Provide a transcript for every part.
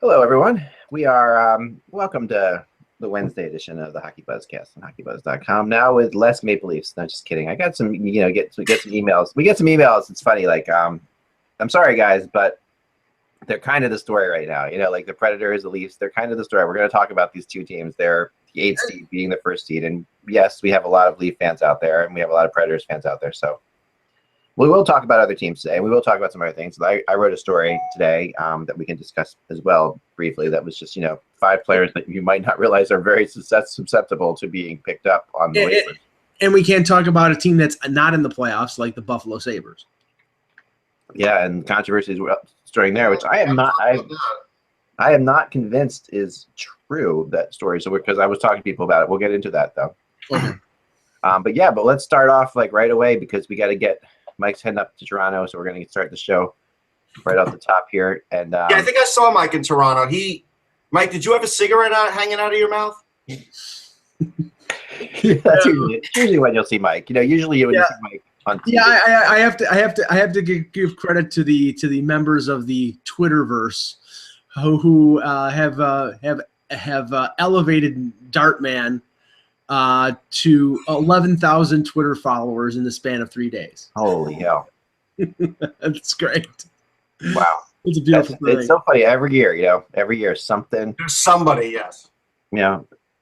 Hello, everyone. We are welcome to the Wednesday edition of the Hockey Buzzcast on HockeyBuzz.com. Now with less Maple Leafs. No, just kidding. I got some, get some emails. We get some emails. It's funny. Like, I'm sorry, guys, but they're kind of the story right now. Like the Predators, the Leafs. They're kind of the story. We're going to talk about these two teams. They're the 8th seed beating the 1st seed, and yes, we have a lot of Leaf fans out there, and we have a lot of Predators fans out there. So we will talk about other teams today. We will talk about some other things. I wrote a story today that we can discuss as well briefly. That was just, 5 players that you might not realize are very susceptible to being picked up on the waivers. And we can't talk about a team that's not in the playoffs like the Buffalo Sabres. Yeah, and controversies starting there, which I am not convinced is true, that story. So because I was talking to people about it. We'll get into that though. Okay. But let's start off like right away because we got to get Mike's heading up to Toronto, so we're going to start the show right off the top here. And yeah, I think I saw Mike in Toronto. Mike, did you have a cigarette hanging out of your mouth? That's usually when you'll see Mike. Usually when you see Mike on TV. Yeah, I have to give credit to the members of the Twitterverse who have elevated Dartman to 11,000 Twitter followers in the span of 3 days. Holy hell. That's great. Wow. It's a beautiful thing. It's so funny. Every year something. There's somebody, yes.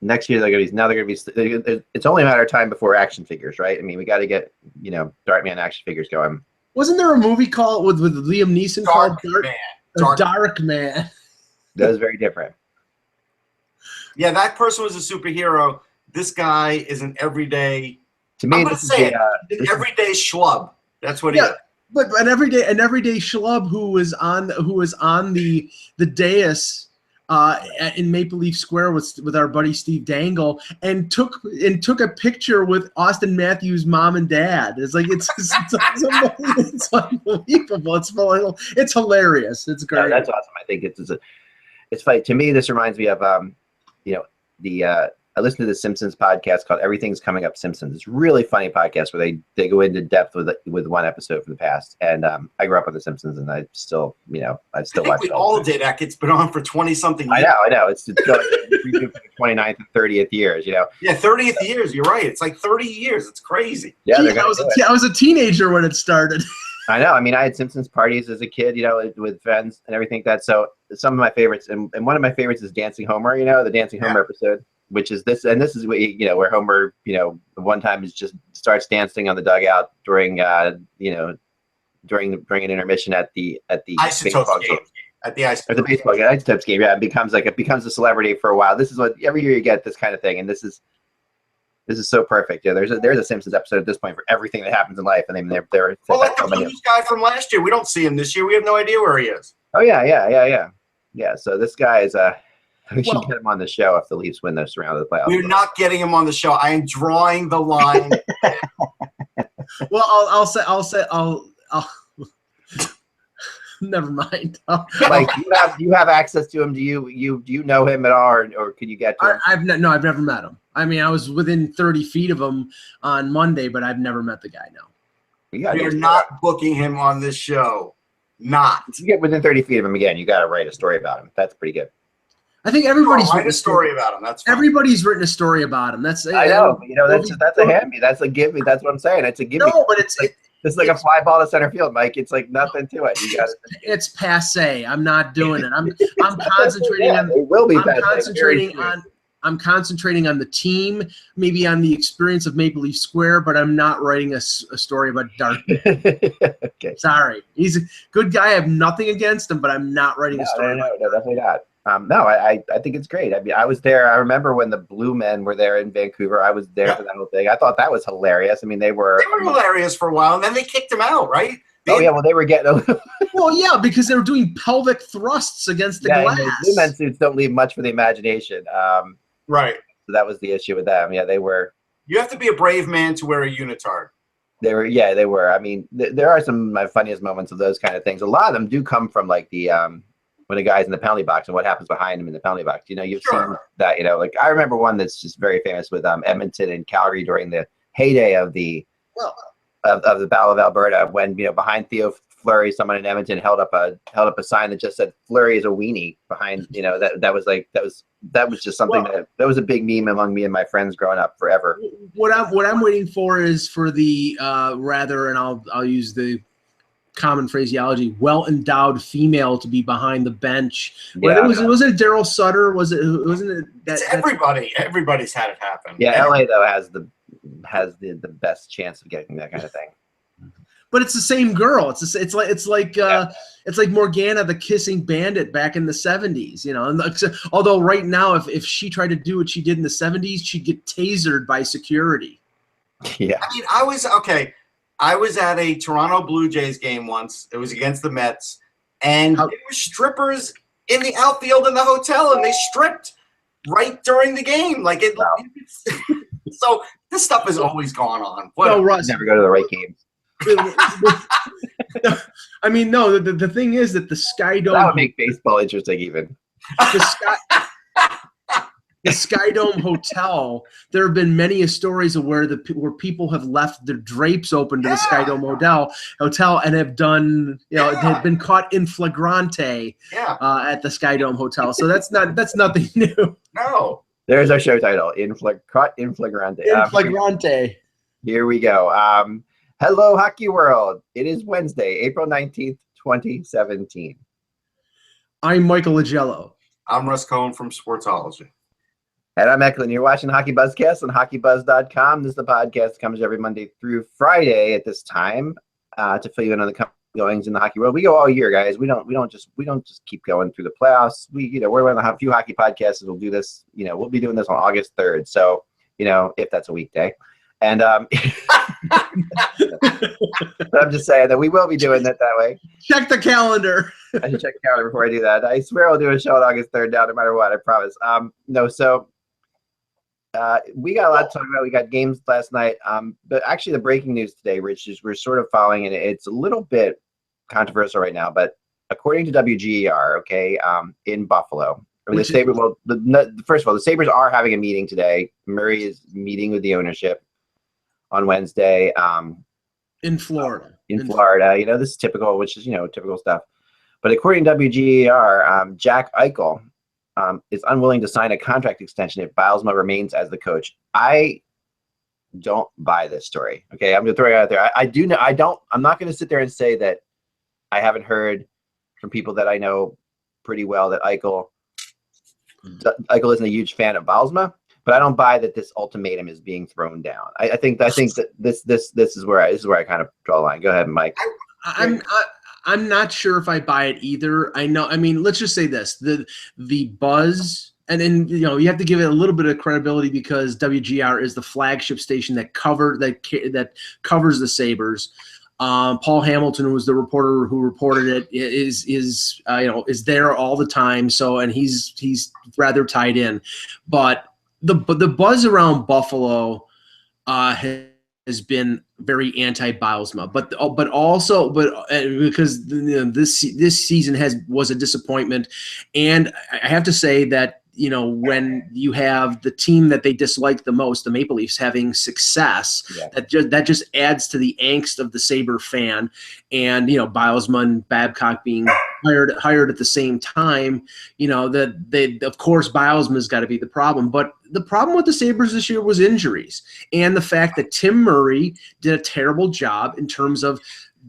Next year they're going to be, it's only a matter of time before action figures, right? I mean, we got to get, Dartman action figures going. Wasn't there a movie called with Liam Neeson called Dark Man? That was very different. Yeah, that person was a superhero. This guy is an everyday. To me, an everyday schlub. That's what he is. But an everyday schlub who was on the dais in Maple Leaf Square with our buddy Steve Dangle and took a picture with Austin Matthews' mom and dad. It's like it's unbelievable. It's hilarious. It's great. No, that's awesome. I think it's funny. To me, this reminds me of I listened to the Simpsons podcast called Everything's Coming Up Simpsons. It's a really funny podcast where they go into depth with one episode from the past. And I grew up with the Simpsons, and I still watch it. We all did. It's been on for 20-something years. I know. It's going for the 29th and 30th years. Yeah, 30th years. You're right. It's like 30 years. It's crazy. Yeah, I was a teenager when it started. I know. I mean, I had Simpsons parties as a kid, with friends and everything. So some of my favorites, and one of my favorites is Dancing Homer. The Dancing Homer episode. Which is this, and this is where Homer, one time is just starts dancing on the dugout during an intermission at the baseball game. At the baseball game, Isotopes game. Yeah, it becomes a celebrity for a while. This is what every year you get this kind of thing, and this is so perfect. Yeah, there's a Simpsons episode at this point for everything that happens in life, and they're well, like the Blues guy from last year. We don't see him this year. We have no idea where he is. Oh yeah. So this guy is we should get him on the show if the Leafs win this round of the playoffs. We're not getting him on the show. I am drawing the line. Well, I'll never mind. Like you have access to him. Do you know him at all, or can you get to him? I've never met him. I mean, I was within 30 feet of him on Monday, but I've never met the guy. No. We're not booking him on this show. Not. If you get within 30 feet of him again, you got to write a story about him. That's pretty good. I think everybody's written a story about him. That's fine. Everybody's written a story about him. That's I know. That's a hand me. That's a give me. That's what I'm saying. It's a give me. No, but it's like a fly ball to center field, Mike. It's like nothing to it. You got it's passe. I'm not doing it. I'm concentrating on. It will be. I'm concentrating on the team, maybe on the experience of Maple Leaf Square, but I'm not writing a story about Dark. Okay. Sorry, he's a good guy. I have nothing against him, but I'm not writing a story. No, definitely not. I think it's great. I mean, I was there. I remember when the Blue Men were there in Vancouver. I was there for that whole thing. I thought that was hilarious. I mean, they were hilarious for a while, and then they kicked him out, right? Well, they were getting. Well, yeah, because they were doing pelvic thrusts against the glass. The Blue Men suits don't leave much for the imagination. Right. So that was the issue with them. Yeah, they were. You have to be a brave man to wear a unitard. They were. Yeah, they were. I mean, there are some of my funniest moments of those kind of things. A lot of them do come from like the when a guy's in the penalty box and what happens behind him in the penalty box. You've seen that. Like I remember one that's just very famous with Edmonton and Calgary during the heyday of the Battle of Alberta when behind Theo Fleury, someone in Edmonton held up a sign that just said Fleury is a weenie behind, that was just something that was a big meme among me and my friends growing up forever. What I'm waiting for is for the and I'll use the common phraseology, well-endowed female to be behind the bench. Yeah, was it Daryl Sutter? Wasn't it that? It's everybody. Everybody's had it happen. Yeah, LA though has the best chance of getting that kind of thing. But it's the same girl. It's like Morgana, the kissing bandit back in the 70s. And although right now, if she tried to do what she did in the 70s, she'd get tasered by security. Yeah. I mean, I was at a Toronto Blue Jays game once. It was against the Mets, and there were strippers in the outfield in the hotel, and they stripped right during the game. Like it. Wow. So this stuff has always gone on. No, Russ, never go to the right games. I mean, no. The thing is that the Sky Dome. That would make baseball interesting, even. The Sky Dome Hotel. There have been many stories of where people have left their drapes open to the Sky Dome Hotel and have done, have been caught in flagrante at the Sky Dome Hotel. So that's nothing new. No. There's our show title: Caught in Flagrante. In Flagrante. Here we go. Hello, Hockey World. It is Wednesday, April 19th, 2017. I'm Michael Agello. I'm Russ Cohen from Sportsology. And I'm Eklund. You're watching HockeyBuzzcast on HockeyBuzz.com. This is the podcast that comes every Monday through Friday at this time to fill you in on the goings in the hockey world. We go all year, guys. We don't just keep going through the playoffs. We're one of the few hockey podcasts that will do this. We'll be doing this on August 3rd. So if that's a weekday. And but I'm just saying that we will be doing it that way. Check the calendar. I should check the calendar before I do that. I swear I'll do a show on August 3rd now, no matter what. I promise. We got a lot to talk about. We got games last night. But actually, the breaking news today, Rich, is we're sort of following, and it's a little bit controversial right now. But according to WGER, in Buffalo, the Sabres. Well, first of all, the Sabres are having a meeting today. Murray is meeting with the ownership on Wednesday. In Florida. In Florida, this is typical, which is typical stuff. But according to WGER, Jack Eichel is unwilling to sign a contract extension if Bylsma remains as the coach. I don't buy this story. Okay, I'm gonna throw it out there. I do know. I'm not gonna sit there and say that I haven't heard from people that I know pretty well that Eichel isn't a huge fan of Bylsma. But I don't buy that this ultimatum is being thrown down. I think that this is where I kind of draw the line. Go ahead, Mike. I'm not sure if I buy it either. I mean, let's just say this: the buzz, and then you have to give it a little bit of credibility because WGR is the flagship station that covers the Sabres. Paul Hamilton, who was the reporter who reported it, is there all the time. So, and he's rather tied in, but the buzz around Buffalo has been very anti-Bylsma, but also because this season was a disappointment, and I have to say that when you have the team that they dislike the most, the Maple Leafs, having success, that just adds to the angst of the Sabre fan, and Bylsma and Babcock being hired at the same time, that they, of course, Bylsma's got to be the problem. But the problem with the Sabres this year was injuries and the fact that Tim Murray did a terrible job in terms of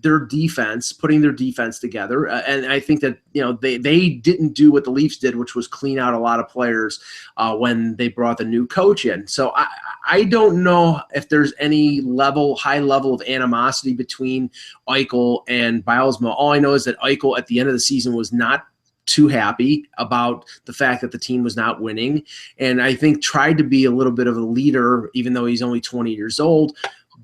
their defense, putting their defense together. And I think that, they didn't do what the Leafs did, which was clean out a lot of players when they brought the new coach in. So I don't know if there's any high level of animosity between Eichel and Bylsma. All I know is that Eichel at the end of the season was not too happy about the fact that the team was not winning. And I think tried to be a little bit of a leader, even though he's only 20 years old.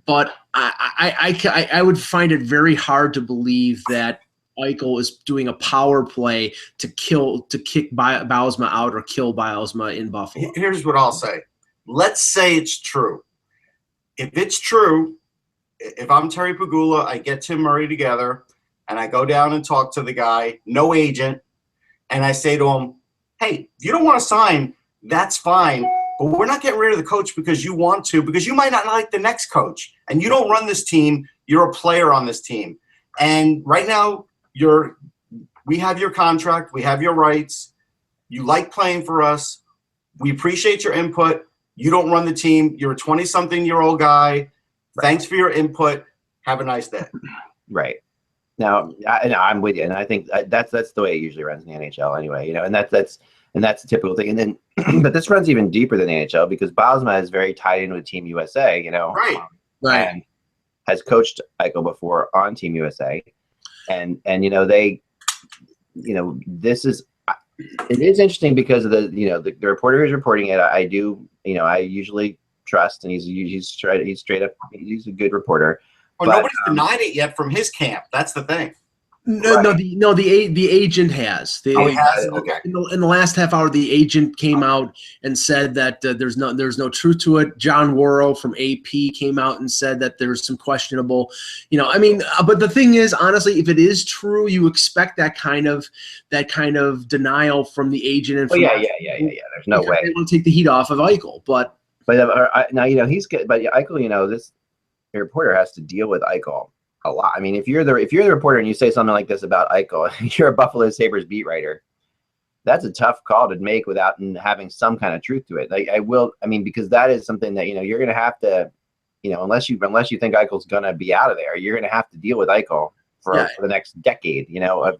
But I would find it very hard to believe that Eichel is doing a power play to kick Bylsma out or kill Bylsma in Buffalo. Here's what I'll say. Let's say it's true. If it's true, if I'm Terry Pagula, I get Tim Murray together, and I go down and talk to the guy, no agent, and I say to him, hey, if you don't want to sign, that's fine. But we're not getting rid of the coach because you want to, because you might not like the next coach. And you don't run this team. You're a player on this team. And right now, we have your contract. We have your rights. You like playing for us. We appreciate your input. You don't run the team. You're a 20-something-year-old guy. Right. Thanks for your input. Have a nice day. Right. Now, I'm with you, and I think that's the way it usually runs in the NHL anyway. And that's a typical thing. And then, but this runs even deeper than the NHL because Bylsma is very tied in with Team USA. Right. And has coached Eichel before on Team USA, and they, this is. It is interesting because of the reporter who's reporting it. I usually trust, and he's straight up. He's a good reporter. Well, nobody's denied it yet from his camp. That's the thing. No, right. The agent has. He has. Okay. In the last half hour, the agent came out and said that there's no truth to it. John Worrow from AP came out and said that there's some questionable, but the thing is, honestly, if it is true, you expect that kind of denial from the agent. And yeah. There's no way they will take the heat off of Eichel, but now he's good. But Eichel, this reporter has to deal with Eichel a lot. I mean, if you're the reporter and you say something like this about Eichel, you're a Buffalo Sabres beat writer. That's a tough call to make without having some kind of truth to it. Because that is something that you're going to have to, unless you think Eichel's going to be out of there, you're going to have to deal with Eichel for the next decade,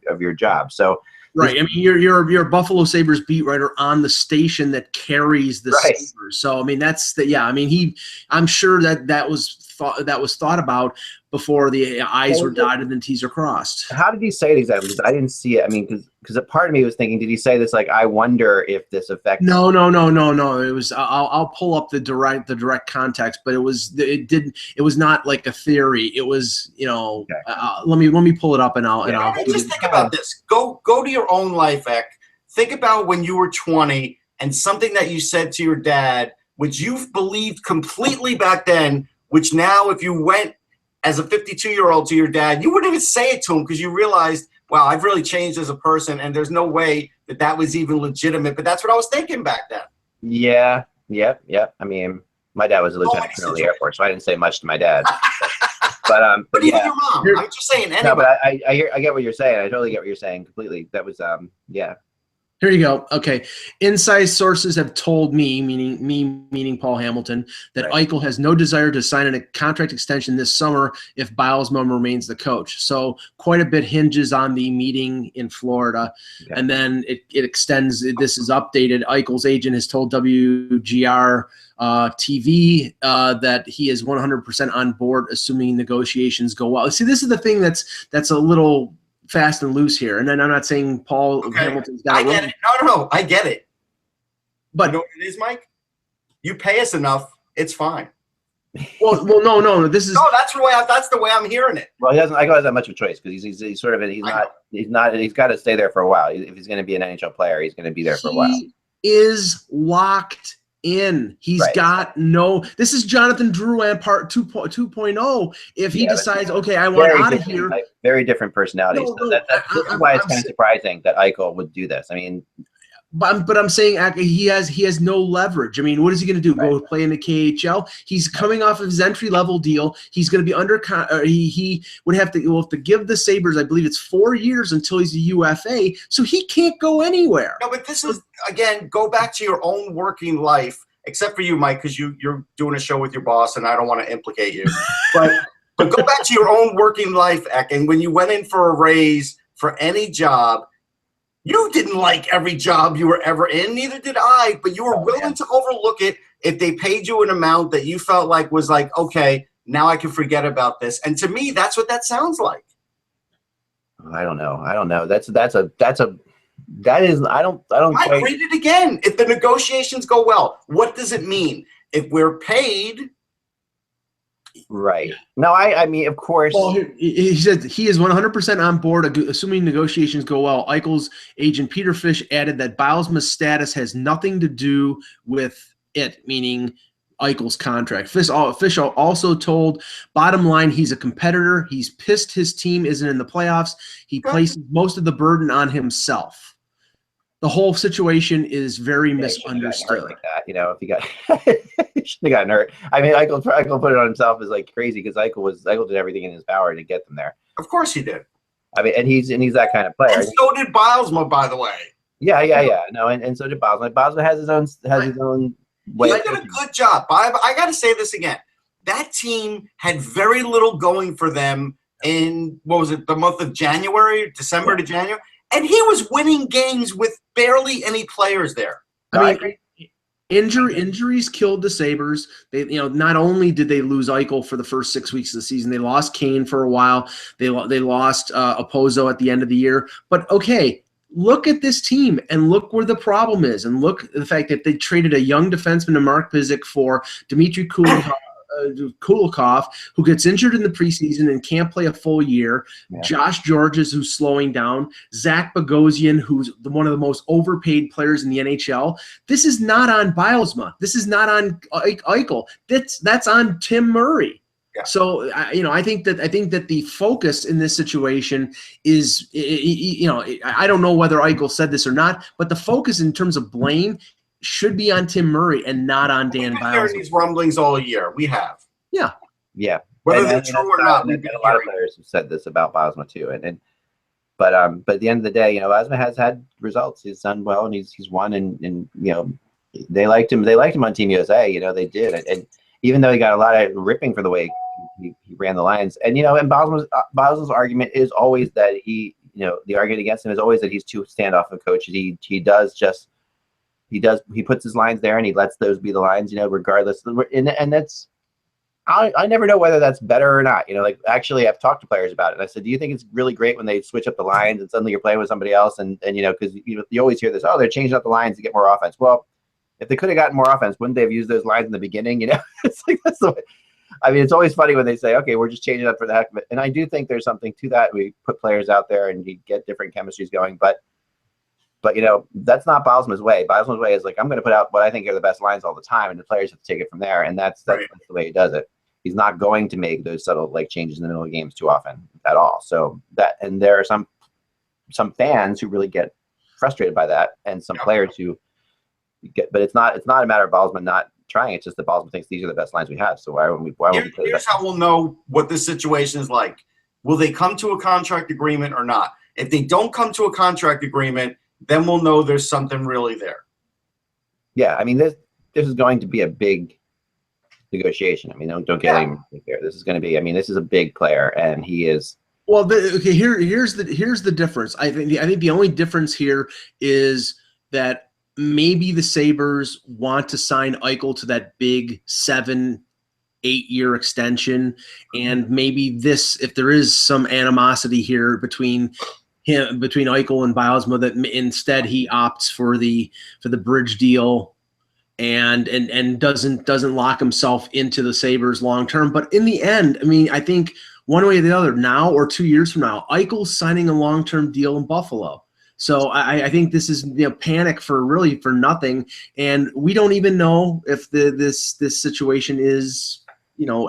of your job. So. Right. I mean, you're a Buffalo Sabres beat writer on the station that carries the Sabres. So I'm sure that was thought about before the I's were dotted and T's are crossed. How did he say it exactly? Because I didn't see it. I mean, because a part of me was thinking, did he say this like, I wonder if this affects? No. It was. I'll pull up the direct context, but it was not like a theory. It was okay. Let me pull it up and I'll. Just think about this. Go to your own life, Eck. Think about when you were 20 and something that you said to your dad, which you believed completely back then, which now if you went as a 52-year-old to your dad, you wouldn't even say it to him because you realized, wow, I've really changed as a person, and there's no way that was even legitimate. But that's what I was thinking back then. Yeah. I mean, my dad was a lieutenant colonel in the Air Force, so I didn't say much to my dad. But even your mom. I'm just saying. Anyway. No, but I get what you're saying. I totally get what you're saying completely. That was Here you go. Okay. Inside sources have told me, meaning Paul Hamilton, that Eichel has no desire to sign a contract extension this summer if Bylsma remains the coach. So quite a bit hinges on the meeting in Florida. Okay. And then it extends. This is updated. Eichel's agent has told WGR TV that he is 100% on board, assuming negotiations go well. See, this is the thing that's a little fast and loose here, and then I'm not saying Paul Hamilton's got it. I get it. No, I get it. But you know what it is, Mike? You pay us enough, it's fine. Well, no. This is that's the way I'm hearing it. Well, Eichel has that much of a choice because he's sort of he's got to stay there for a while. If he's going to be an NHL player, he's going to be there for a while. He is locked in. He's got no. This is Jonathan Drouin part 2.0. If he decides, okay, I want out of here. Very different personalities. That's why it's kind of surprising that Eichel would do this. I mean, but I'm saying he has no leverage. I mean, what is he going to do? Go play in the KHL? He's coming off of his entry level deal. He's going to be under. He would have to give the Sabres, I believe it's 4 years until he's a UFA, so he can't go anywhere. No, but this is again. Go back to your own working life, except for you, Mike, because you're doing a show with your boss, and I don't want to implicate you, but go back to your own working life, Eck, and when you went in for a raise for any job. You didn't like every job you were ever in, neither did I, but you were willing to overlook it if they paid you an amount that you felt like was like, okay, now I can forget about this. And to me, that's what that sounds like. I don't know. I don't know. I read it again. If the negotiations go well, what does it mean? If we're paid. Right. No, I mean, of course. Well, he said he is 100% on board, assuming negotiations go well. Eichel's agent Peter Fish added that Bylsma's status has nothing to do with it, meaning Eichel's contract. Fish also told bottom line he's a competitor. He's pissed his team isn't in the playoffs. He places most of the burden on himself. The whole situation is very misunderstood. Like that, if he got, he shouldn't have gotten hurt. I mean, Eichel put it on himself is like crazy because Eichel did everything in his power to get them there. Of course he did. I mean, and he's that kind of player. And so did Bilesma, by the way. Yeah. No, and so did Bosma. Bosma has his own way. He did a good job. I got to say this again. That team had very little going for them in, what was it, the month of January, December to January, and he was winning games with barely any players there. I mean, injuries killed the Sabres. They, not only did they lose Eichel for the first 6 weeks of the season, they lost Kane for a while. They lost Oppozo at the end of the year. But okay, look at this team and look where the problem is, and look at the fact that they traded a young defenseman to Mark Pysyk for Dmitry Kulikov, who gets injured in the preseason and can't play a full year. Yeah. Josh Georges, who's slowing down. Zach Bogosian, who's one of the most overpaid players in the NHL. This is not on Bilesma. This is not on Eichel. That's on Tim Murray. Yeah. So I think that the focus in this situation is, I don't know whether Eichel said this or not, but the focus in terms of blame should be on Tim Murray and not on Dan Bilesma. We've been hearing these rumblings all year. We have. Yeah. Whether they're true or not, we've been a lot of players have said this about Bilesma too. But at the end of the day, Bilesma has had results. He's done well, and he's won, and they liked him. They liked him on Team USA. They did, and even though he got a lot of ripping for the way he ran the lines, and and Bilesma's argument is always that the argument against him is always that he's too standoff a coach. He puts his lines there and he lets those be the lines, regardless. And that's, I never know whether that's better or not. Actually, I've talked to players about it. And I said, do you think it's really great when they switch up the lines and suddenly you're playing with somebody else? And because you always hear this, oh, they're changing up the lines to get more offense. Well, if they could have gotten more offense, wouldn't they have used those lines in the beginning? It's like, that's the way. I mean, it's always funny when they say, okay, we're just changing up for the heck of it. And I do think there's something to that. We put players out there and you get different chemistries going, but that's not Bilesma's way. Bilesma's way is like, I'm going to put out what I think are the best lines all the time, and the players have to take it from there. And that's the way he does it. He's not going to make those subtle changes in the middle of games too often at all. So and there are some fans who really get frustrated by that, and some players who get. But it's not a matter of Bilesma not trying. It's just that Bilesma thinks these are the best lines we have. So why won't we play Here's how we'll know what this situation is like. Will they come to a contract agreement or not? If they don't come to a contract agreement, then we'll know there's something really there. Yeah, I mean, this is going to be a big negotiation. I mean, don't get any mistake there. This is going to be. I mean, this is a big player, and he is. Well, here's the difference. I think the only difference here is that maybe the Sabres want to sign Eichel to that big 7-8 year extension, and maybe if there is some animosity here between Eichel and Bilesma, that instead he opts for the bridge deal and doesn't lock himself into the Sabres long term. But in the end, I mean, I think one way or the other, now or 2 years from now, Eichel's signing a long-term deal in Buffalo. So I think this is panic for nothing, and we don't even know if this situation is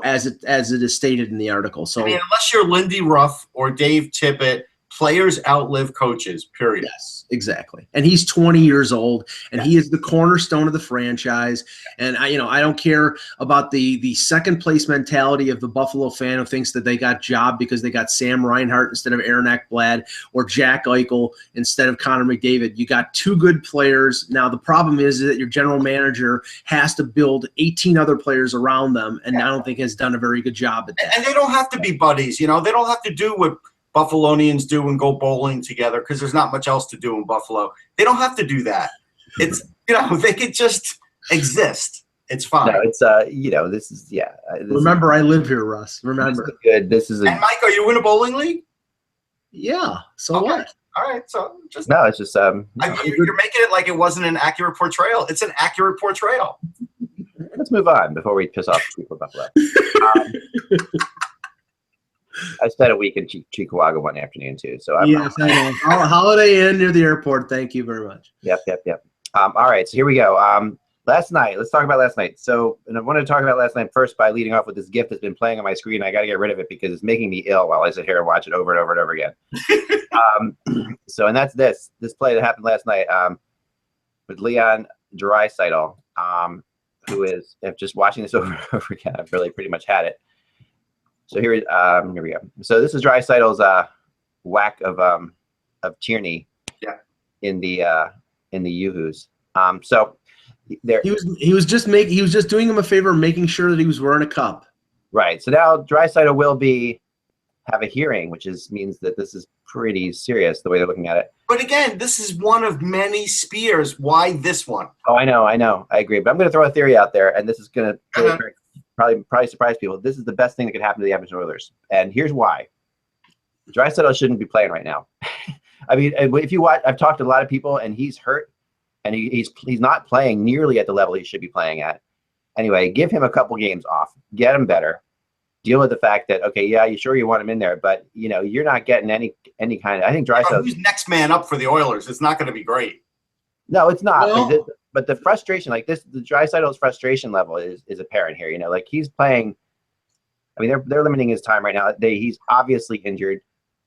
as it is stated in the article. So unless you're Lindy Ruff or Dave Tippett, players outlive coaches, period. Yes, exactly. And he's 20 years old, and he is the cornerstone of the franchise. And I don't care about the second place mentality of the Buffalo fan who thinks that they got job because they got Sam Reinhart instead of Aaron Ekblad, or Jack Eichel instead of Connor McDavid. You got two good players. Now the problem is that your general manager has to build 18 other players around them, and I don't think has done a very good job at that. And they don't have to be buddies. They don't have to do what Buffalonians do and go bowling together, because there's not much else to do in Buffalo. They don't have to do that. It's they could just exist. It's fine. No, it's this is Remember, I live here, Russ. Remember. This is And Mike, are you in a bowling league? Yeah. So what? All right. So just it's just you're making it like it wasn't an accurate portrayal. It's an accurate portrayal. Let's move on before we piss off people in Buffalo. I spent a week in Chihuahua one afternoon too. So yes, I know. Holiday Inn near the airport. Thank you very much. Yep. All right, so here we go. Last night, let's talk about last night. So, and I wanted to talk about last night first by leading off with this GIF that's been playing on my screen. I got to get rid of it because it's making me ill while I sit here and watch it over and over and over again. And that's this play that happened last night with Leon Draisaitl, who is, if just watching this over and over again, I've really pretty much had it. So here we go. So this is Draisaitl's whack of Tierney. Yeah. In the Yoo-hoos. So there he was just doing him a favor, making sure that he was wearing a cup. Right. So now Draisaitl will have a hearing, which means that this is pretty serious the way they're looking at it. But again, this is one of many spears. Why this one? Oh, I know. I agree. But I'm going to throw a theory out there, and this is going to probably surprise people. This is the best thing that could happen to the Edmonton Oilers, and here's why. Draisaitl shouldn't be playing right now. I mean, if you watch, I've talked to a lot of people, and he's hurt, and he's not playing nearly at the level he should be playing at. Anyway, give him a couple games off, get him better, deal with the fact that, okay, yeah, you want him in there, but you're not getting any kind of. I think Draisaitl. Who's next man up for the Oilers? It's not going to be great. No, it's not. Well, but the frustration, like this, the Draisaitl's frustration level is apparent here. Like he's playing. I mean, they're limiting his time right now. He's obviously injured.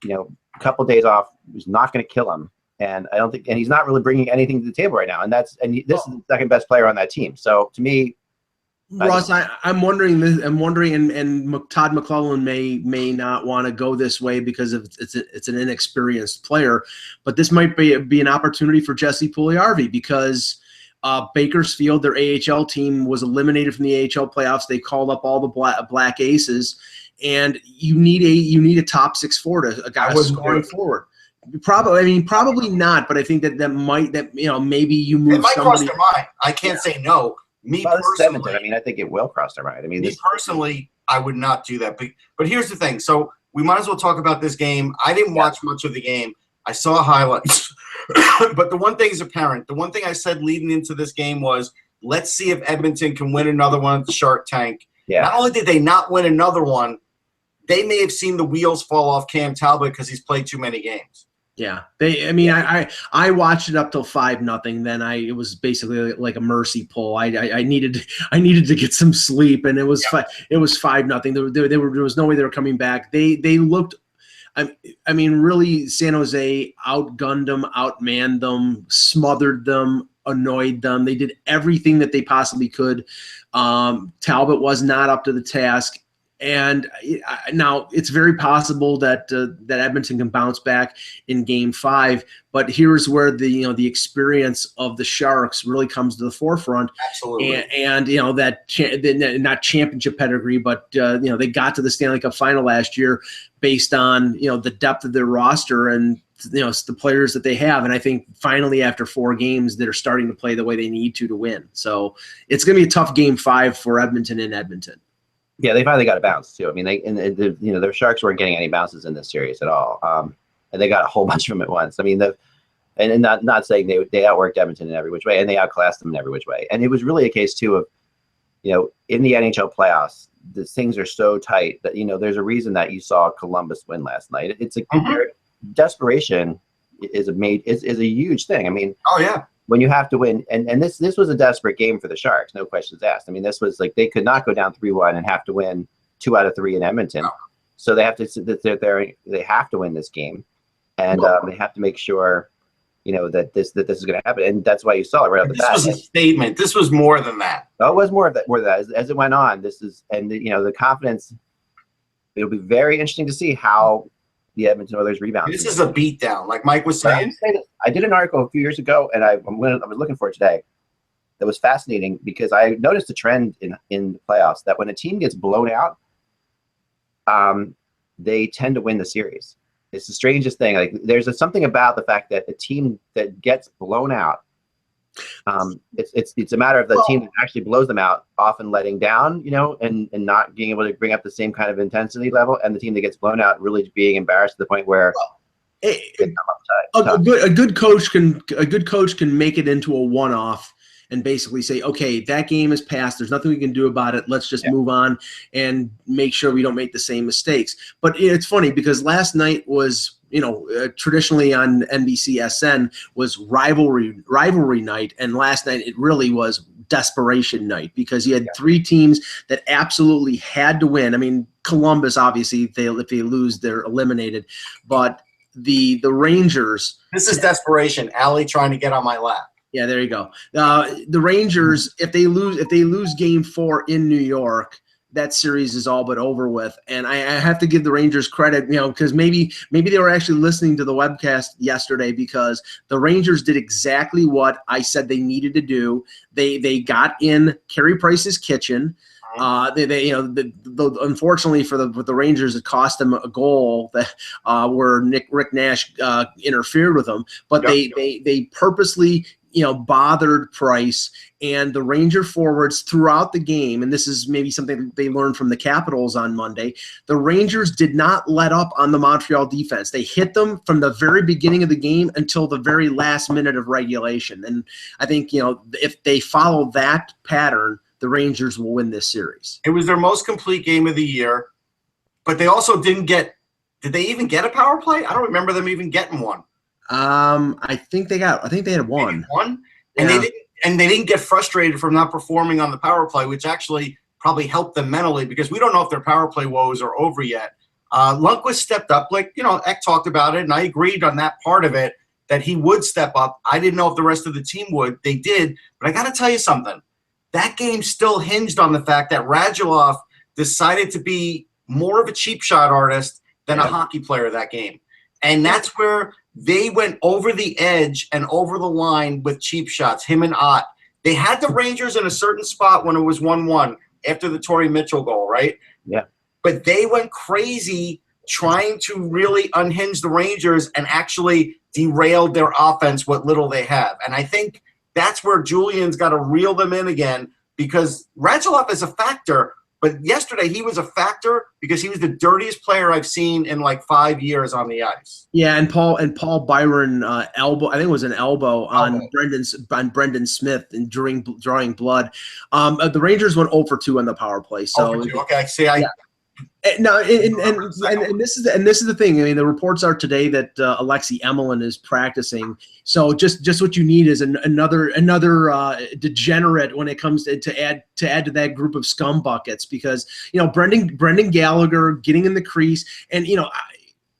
A couple days off is not going to kill him, and I don't think, and he's not really bringing anything to the table right now. And this is the second best player on that team. So to me, Ross, I'm wondering this. I'm wondering, and Todd McClellan may not want to go this way because it's an inexperienced player, but this might be an opportunity for Jesse Puljujarvi because Bakersfield, their AHL team, was eliminated from the AHL playoffs. They called up all the Black Aces, and you need a top 6 forward, a guy scoring forward. Probably not, but I think that maybe you move. It might cross their mind. I can't say no. Me personally, I think it will cross their mind. Personally, I would not do that. But here's the thing. So we might as well talk about this game. I didn't watch much of the game. I saw highlights. But the one thing is apparent. The one thing I said leading into this game was, let's see if Edmonton can win another one at the Shark Tank. Yeah. Not only did they not win another one, they may have seen the wheels fall off Cam Talbot because he's played too many games. Yeah, I watched it up till 5-0. Then it was basically like a mercy pull. I needed to get some sleep, and it was 5-0. There was no way they were coming back. They looked. I mean, really, San Jose outgunned them, outmanned them, smothered them, annoyed them. They did everything that they possibly could. Talbot was not up to the task. And now it's very possible that Edmonton can bounce back in Game 5, but here's where the experience of the Sharks really comes to the forefront. Absolutely. And not championship pedigree, but they got to the Stanley Cup final last year based on the depth of their roster and the players that they have. And I think finally after 4 games, they're starting to play the way they need to win. So it's going to be a tough Game 5 for Edmonton in Edmonton. Yeah, they finally got a bounce too. I mean, the Sharks weren't getting any bounces in this series at all, and they got a whole bunch of them at once. I mean, and not saying they outworked Edmonton in every which way, and they outclassed them in every which way. And it was really a case too of, in the NHL playoffs, the things are so tight that there's a reason that you saw Columbus win last night. It's a desperation is a huge thing. I mean, oh yeah. When you have to win, and this was a desperate game for the Sharks, no questions asked. I mean, this was like they could not go down 3-1 and have to win 2 out of 3 in Edmonton. No. So they have to sit there. They have to win this game, and they have to make sure, that this is going to happen. And that's why you saw it right off the bat. This was a statement. This was more than that. Oh, it was more of that. As it went on, the confidence. It'll be very interesting to see how the Edmonton Oilers rebound. This is a beatdown, like Mike was saying. I did an article a few years ago, and I was looking for it today. That was fascinating because I noticed a trend in the playoffs that when a team gets blown out, they tend to win the series. It's the strangest thing. Like there's something about the fact that a team that gets blown out, it's a matter of the team that actually blows them out, often letting down, and not being able to bring up the same kind of intensity level, and the team that gets blown out really being embarrassed to the point where a good coach can make it into a one-off and basically say, okay, that game is past. There's nothing we can do about it. Let's just move on and make sure we don't make the same mistakes. But it's funny because last night was, traditionally on NBCSN was rivalry night, and last night it really was desperation night because you had 3 teams that absolutely had to win. I mean, Columbus, obviously, if they lose, they're eliminated. But the Rangers. This is desperation. Allie trying to get on my lap. Yeah, there you go. The Rangers, if they lose Game 4 in New York, that series is all but over with. And I have to give the Rangers credit, because maybe they were actually listening to the webcast yesterday, because the Rangers did exactly what I said they needed to do. They got in Carey Price's kitchen. Unfortunately for the Rangers, it cost them a goal that where Rick Nash interfered with them. But they purposely bothered Price, and the Ranger forwards throughout the game, and this is maybe something they learned from the Capitals on Monday, the Rangers did not let up on the Montreal defense. They hit them from the very beginning of the game until the very last minute of regulation. And I think, if they follow that pattern, the Rangers will win this series. It was their most complete game of the year, but they also did they even get a power play? I don't remember them even getting one. I think they had one. And they didn't get frustrated from not performing on the power play, which actually probably helped them mentally, because we don't know if their power play woes are over yet. Lundqvist stepped up, Eck talked about it, and I agreed on that part of it, that he would step up. I didn't know if the rest of the team would. They did, but I got to tell you something. That game still hinged on the fact that Radulov decided to be more of a cheap shot artist than a hockey player that game. And that's where they went over the edge and over the line with cheap shots, him and Ott. They had the Rangers in a certain spot when it was 1-1 after the Torrey Mitchell goal, right? Yeah. But they went crazy trying to really unhinge the Rangers and actually derailed their offense, what little they have. And I think that's where Julian's got to reel them in again, because Radulov is a factor. But yesterday he was a factor because he was the dirtiest player I've seen in like 5 years on the ice. Yeah, and Paul Byron elbow, I think it was an elbow on Brendan Smith and drawing blood. The Rangers went 0 for 2 on the power play. So okay, see, No, and this is the thing. I mean, the reports are today that Alexei Emelin is practicing. So just what you need is another degenerate when it comes to add to that group of scum buckets, because Brendan Gallagher getting in the crease, and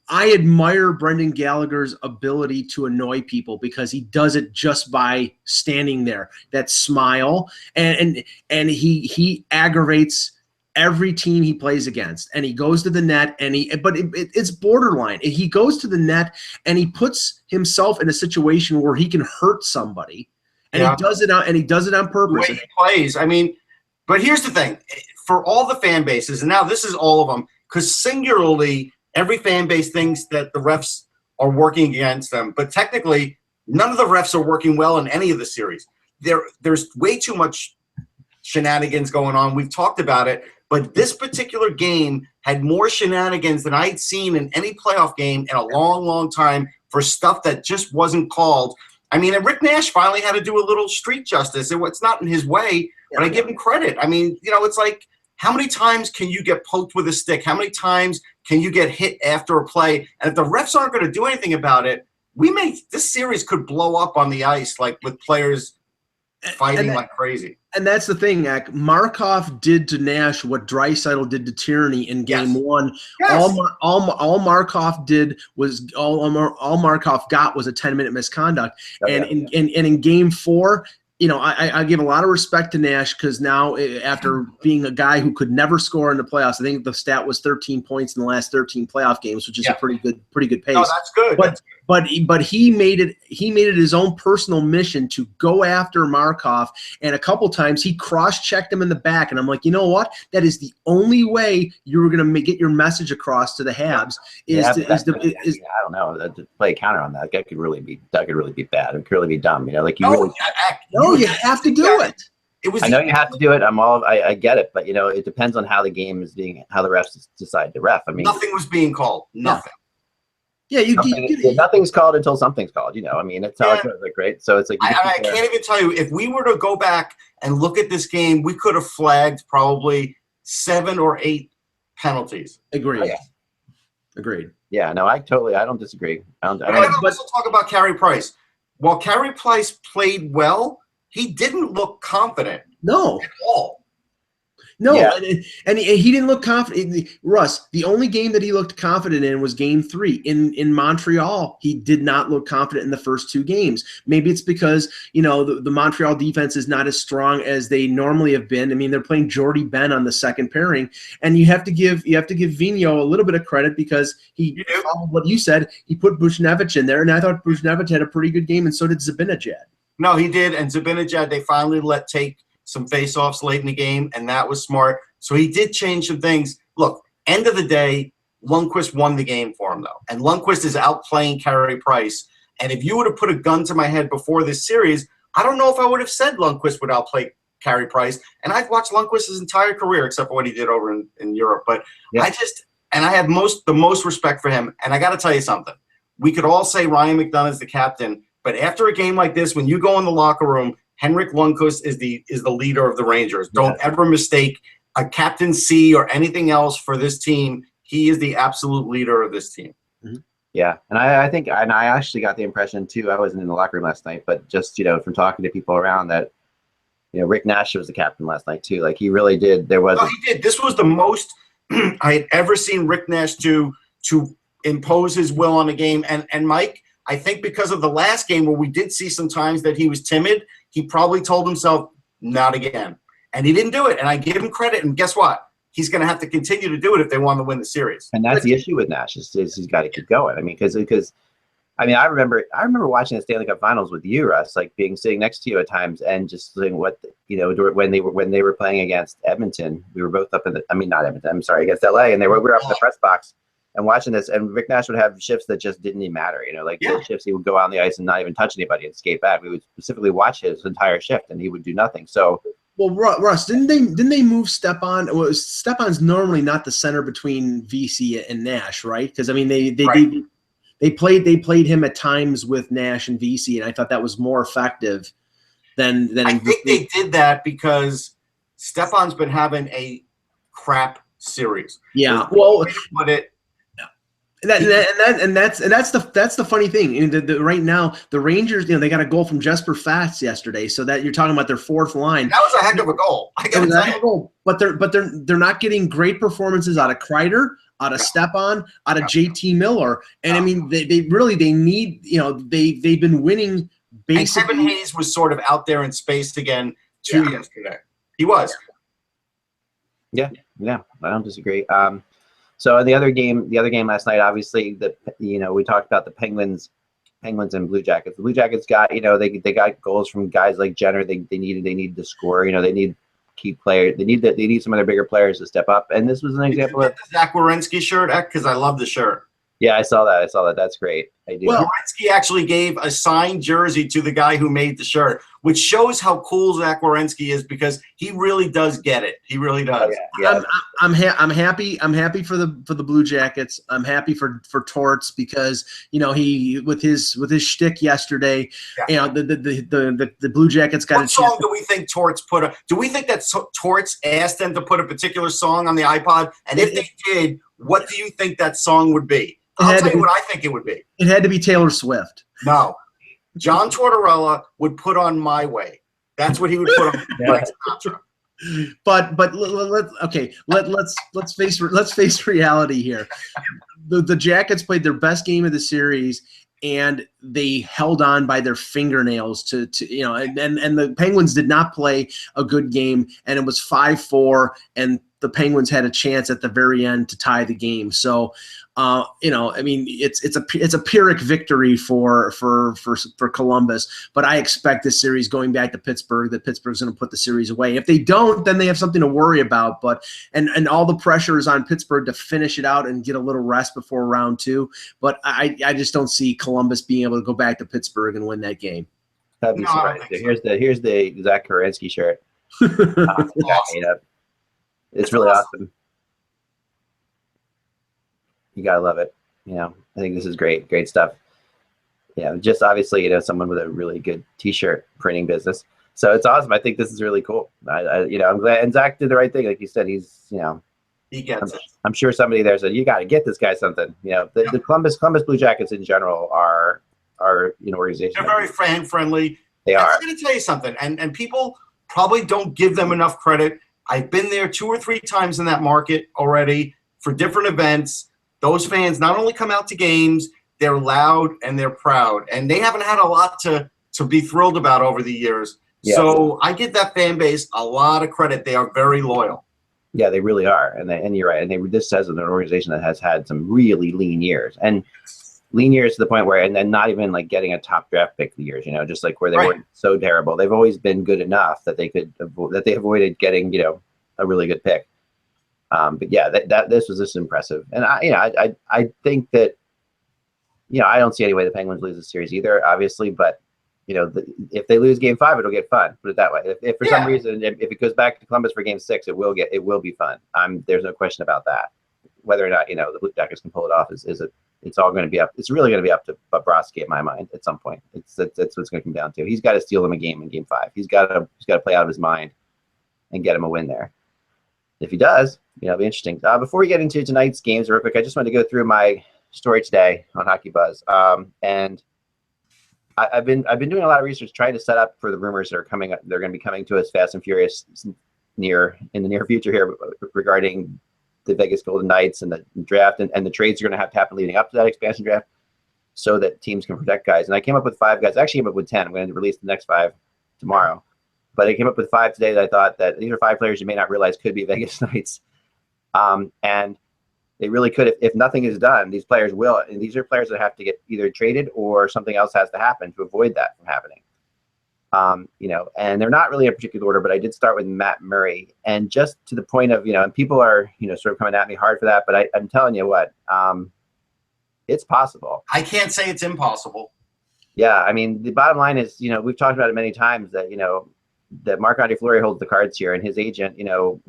I admire Brendan Gallagher's ability to annoy people, because he does it just by standing there. That smile, and he aggravates every team he plays against, and he goes to the net, but it's borderline. He goes to the net and he puts himself in a situation where he can hurt somebody, and he does it on purpose. The way he plays. I mean, but here's the thing: for all the fan bases, and now this is all of them, because singularly every fan base thinks that the refs are working against them, but technically none of the refs are working well in any of the series. There's way too much shenanigans going on. We've talked about it. But this particular game had more shenanigans than I'd seen in any playoff game in a long, long time, for stuff that just wasn't called. I mean, and Rick Nash finally had to do a little street justice. It's not in his way, but I give him credit. I mean, it's like, how many times can you get poked with a stick? How many times can you get hit after a play? And if the refs aren't going to do anything about it, this series could blow up on the ice, like with players fighting like crazy. And that's the thing, Ak. Markov did to Nash what Draisaitl did to Tierney in Game 1. Yes. All Markov did was all Markov got was a 10-minute misconduct. And in Game 4, I give a lot of respect to Nash, because now, after being a guy who could never score in the playoffs, I think the stat was 13 points in the last 13 playoff games, which is a pretty good pace. No, that's good. But he made it his own personal mission to go after Markov, and a couple times he cross-checked him in the back, and I'm like, you know what? That is the only way you're going to get your message across to the Habs. I don't know, to play a counter on that could really be bad. It could really be dumb. You have to do it. I know you have to do it. I get it, but it depends on how the game is how the refs decide to ref. I mean, nothing was being called. Nothing. Yeah, nothing's called until something's called. I mean, it's not like, right. So it's like I can't even tell you, if we were to go back and look at this game, we could have flagged probably 7 or 8 penalties. Agreed. Oh, yeah. Agreed. Yeah, no, I don't disagree. Let's also talk about Carey Price. While Carey Price played well, he didn't look confident. No. At all. No, Yeah. and he didn't look confident. Russ, the only game that he looked confident in was Game 3. In Montreal, he did not look confident in the first 2 games. Maybe it's because, the Montreal defense is not as strong as they normally have been. I mean, they're playing Jordy Ben on the second pairing, and you have to give Vigneault a little bit of credit because he followed what you said. He put Buchnevich in there, and I thought Buchnevich had a pretty good game, and so did Zibanejad. No, he did, and Zibanejad, they finally let take some face-offs late in the game, and that was smart. So he did change some things. Look, end of the day, Lundqvist won the game for him, though. And Lundqvist is outplaying Carey Price. And if you would have put a gun to my head before this series, I don't know if I would have said Lundqvist would outplay Carey Price. And I've watched Lundqvist his entire career, except for what he did over in Europe. But yeah. I have the most respect for him. And I got to tell you something. We could all say Ryan McDonough's the captain, but after a game like this, when you go in the locker room, Henrik Lundqvist is the leader of the Rangers. Don't ever mistake a captaincy or anything else for this team. He is the absolute leader of this team. Mm-hmm. Yeah, and I think, and I actually got the impression too. I wasn't in the locker room last night, but just from talking to people around that, Rick Nash was the captain last night too. Like he really did. He did. This was the most I had ever seen Rick Nash do to impose his will on a game. And Mike, I think because of the last game where we did see some times that he was timid, he probably told himself, not again. And he didn't do it. And I give him credit. And guess what? He's going to have to continue to do it if they want to win the series. And that's the issue with Nash is he's got to keep going. I mean, because I remember watching the Stanley Cup Finals with you, Russ, like sitting next to you at times and just seeing what when they were playing against Edmonton. We were both up in not Edmonton. I'm sorry, against LA, and we were up in the press box and watching this. And Rick Nash would have shifts that just didn't even matter. Those shifts he would go on the ice and not even touch anybody and skate back. We would specifically watch his entire shift, and he would do nothing. So. Well, Russ, didn't they move Stepan? Well, Stepan's normally not the center between VC and Nash, right? Because they played him at times with Nash and VC, and I thought that was more effective than. I think they did that because Stepan's been having a crap series. Yeah, but it. That's the funny thing. Right now, the Rangers, they got a goal from Jesper Fast yesterday, so that you're talking about their fourth line. That was a heck of a goal. But they're not getting great performances out of Kreider, out of Stepan, out of JT Miller, and I mean they need they've been winning basically. And Kevin Hayes was sort of out there in space again too yesterday. He was. Yeah, I don't disagree. So the other game last night, obviously, we talked about the Penguins and Blue Jackets. The Blue Jackets got, they got goals from guys like Jenner. They needed to score. They need key players. They need some of their bigger players to step up. And this was an example of the Zach Werenski shirt, because I love the shirt. Yeah, I saw that. That's great. I do. Well, Werenski actually gave a signed jersey to the guy who made the shirt, which shows how cool Zach Werenski is because he really does get it. He really does. Oh, yeah. I'm happy. I'm happy for the Blue Jackets. I'm happy for Torts because he with his shtick yesterday. Yeah. The Blue Jackets got. What song do we think Torts put up? Do we think that Torts asked them to put a particular song on the iPod? And if they did, what do you think that song would be? I'll tell you what I think it would be. It had to be Taylor Swift. No. John Tortorella would put on My Way. That's what he would put on Frank Sinatra. But let's face reality here. The Jackets played their best game of the series and they held on by their fingernails to and the Penguins did not play a good game, and it was 5-4, and the Penguins had a chance at the very end to tie the game. So it's a Pyrrhic victory for Columbus, but I expect this series going back to Pittsburgh, that Pittsburgh's going to put the series away. If they don't, then they have something to worry about. But and all the pressure is on Pittsburgh to finish it out and get a little rest before round 2. But I just don't see Columbus being able to go back to Pittsburgh and win that game. That'd be surprising. So. Here's the Zach Werenski shirt. It's really awesome. You gotta love it. I think this is great stuff. Just obviously, someone with a really good T-shirt printing business. So it's awesome. I think this is really cool. I'm glad. And Zach did the right thing, like you said. He's, he gets it. I'm sure somebody there said, you got to get this guy something. The Columbus Blue Jackets in general are organization. They're very fan friendly. They are. I'm going to tell you something, and people probably don't give them enough credit. I've been there 2 or 3 times in that market already for different events. Those fans not only come out to games, they're loud and they're proud. And they haven't had a lot to be thrilled about over the years. Yeah. So I give that fan base a lot of credit. They are very loyal. Yeah, they really are. And you're right. And this says an organization that has had some really lean years. And lean years to the point where, and then not even like getting a top draft pick the years, just like where they weren't so terrible. They've always been good enough that they avoided getting, a really good pick. But yeah, this was just impressive. And I think that, I don't see any way the Penguins lose this series either, obviously, but if they lose Game 5, it'll get fun. Put it that way. If for some reason, if it goes back to Columbus for Game 6, it will be fun. There's no question about that. Whether or not the Blue Jackets can pull it off it's all going to be up. It's really going to be up to Bobrovsky in my mind at some point. That's what it's going to come down to. He's got to steal them a game in Game 5. He's got to play out of his mind and get him a win there. If he does, it'll be interesting. Before we get into tonight's games, real quick, I just wanted to go through my story today on Hockey Buzz, and I've been doing a lot of research trying to set up for the rumors that are coming up. They're going to be coming to us fast and furious in the near future here regarding the Vegas Golden Knights and the draft and the trades are going to have to happen leading up to that expansion draft so that teams can protect guys. And I came up with 5 guys. I actually came up with 10. I'm going to release the next 5 tomorrow. But I came up with 5 today that I thought that these are 5 players you may not realize could be Vegas Knights. And they really could, if nothing is done, these players will. And these are players that have to get either traded or something else has to happen to avoid that from happening. And they're not really in a particular order, but I did start with Matt Murray. And just to the point of, and people are, sort of coming at me hard for that, but I'm telling you what, it's possible. I can't say it's impossible. Yeah. I mean, the bottom line is, we've talked about it many times that, that Marc-Andre Fleury holds the cards here, and his agent,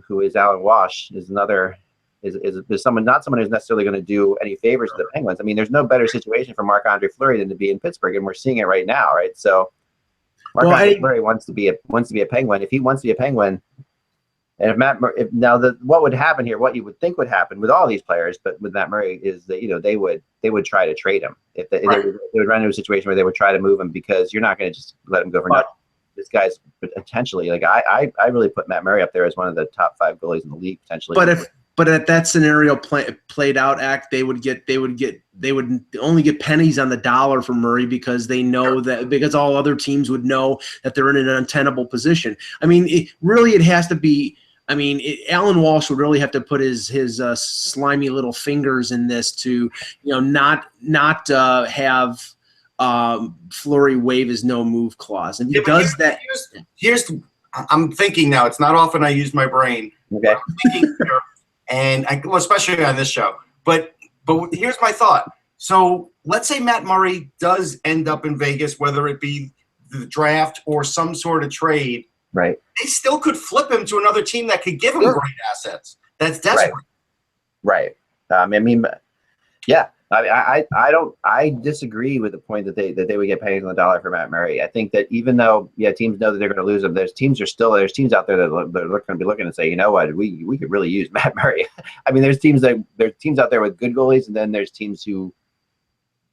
who is Alan Walsh, is another, is someone, not someone who's necessarily going to do any favors to the Penguins. I mean, there's no better situation for Marc-Andre Fleury than to be in Pittsburgh, and we're seeing it right now, right? So Marc-Andre Fleury wants to be a Penguin. If he wants to be a Penguin, and what would happen here, what you would think would happen with all these players, but with Matt Murray, is that they would try to trade him. If they would run into a situation where they would try to move him, because you're not going to just let him go for nothing. This guy's potentially, like, I really put Matt Murray up there as one of the top 5 goalies in the league potentially. But if that scenario played out, they would only get pennies on the dollar from Murray, because they know that, because all other teams would know that they're in an untenable position. I mean, it has to be. I mean, Alan Walsh would really have to put his slimy little fingers in this to, not have Fleury waive his no move clause. And he does that. I'm thinking now. It's not often I use my brain. Okay. I'm thinking here, and especially on this show. But here's my thought. So let's say Matt Murray does end up in Vegas, whether it be the draft or some sort of trade. Right. They still could flip him to another team that could give him great assets. That's desperate. Right. I mean, yeah. I disagree with the point that they would get pennies on the dollar for Matt Murray. I think that even though teams know that they're going to lose him, there's teams out there that are going to be looking and say, you know what, we could really use Matt Murray. I mean, there's teams out there with good goalies, and then there's teams who,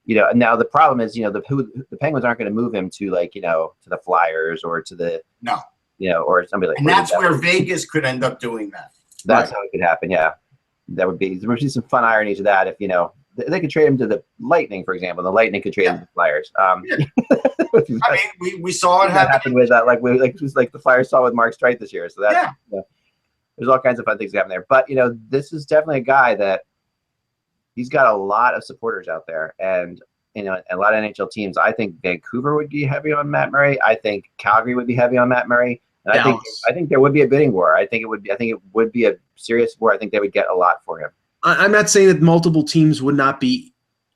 now the problem is, the Penguins aren't going to move him to, like, to the Flyers or to the or somebody like. And that's where Vegas could end up doing that. That's how it could happen. Yeah, there would be some fun irony to that if they could trade him to the Lightning, for example. The Lightning could trade him to the Flyers. I mean, we saw it happen with that, like the Flyers saw with Mark Streit this year. So that there's all kinds of fun things happening there. But this is definitely a guy that he's got a lot of supporters out there, and a lot of NHL teams. I think Vancouver would be heavy on Matt Murray. I think Calgary would be heavy on Matt Murray. And I think there would be a bidding war. I think it would be a serious war. I think they would get a lot for him. I'm not saying that multiple teams would not be